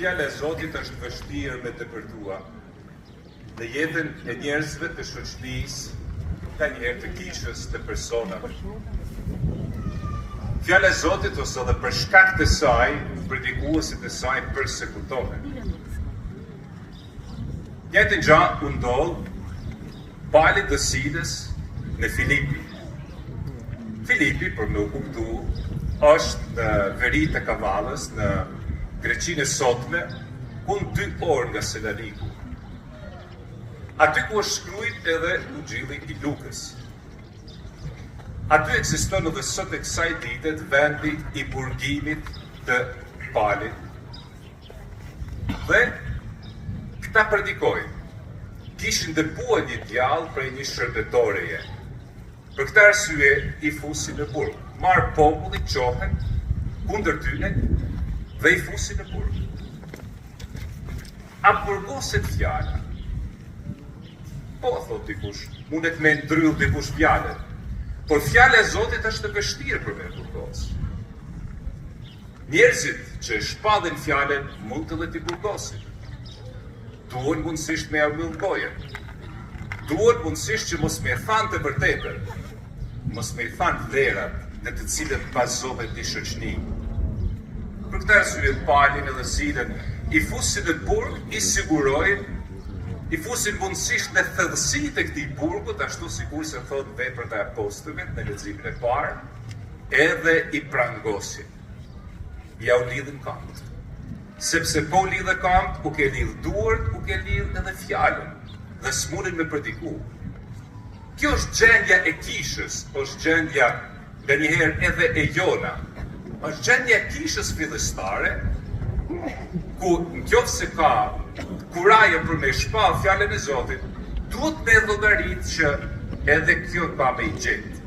fjala e Zotit është vështirë me të përtua në jetën e njerëzve të shoqërisë, ka njerë të kishës të personave. Fjala e Zotit ose edhe për shkak të saj, predikuesit e saj përsekutohen. Njëjtën gjë u ndodh Palit të Sides në Filipi. Filipi, për me u kuptu, është në veri të Kavallës, në Greqinë e sotme, ku në 2 orë nga Selaniku. Aty ku është shkruajt edhe Ungjilli i Lukës. Aty ekziston edhe sot e kësaj dite vendi i burgimit të Palit. Dhe këta predikojnë, kishin dëbuar një djallë prej një shërbetoreje. Për këtë arsye i fusin në burg. Marë populli qohen kundër tyne dhe i fusin në burg. A burgoset fjala? Po, thot dikush, mundet me ndryll dikush fjallën, por fjala e Zotit është të vështirë për me burgos. Njerëzit që shpallin fjallën mund të dhe t'i burgosin. Duhen mundësisht me armëll gojen. Duhet mundësisht që mos me thanë të vërtetën, mos me thanë vlerat në të cilët bazohet një shoqëni. Për këtë arsye Palin edhe Silen i fusin në burg, i sigurojnë, i fusin mundësisht në thellësitë e këtij burgut, ashtu sikur se thot veprat e apostujve në leximin e parë, edhe i prangosin. Ja u lidhin këmbët. Sepse po lidhe këmbët, u ke lidh duart, u ke lidh edhe fjalën, dhe s'mundin me prediku. Kjo është gjendja e kishës, është gjendja nga njëherë edhe e jona. Është gjendja e kishës fillestare, ku nëse ka kuraje për me shpall fjalën e Zotit, duhet me llogarit që edhe kjo ka me i gjetë.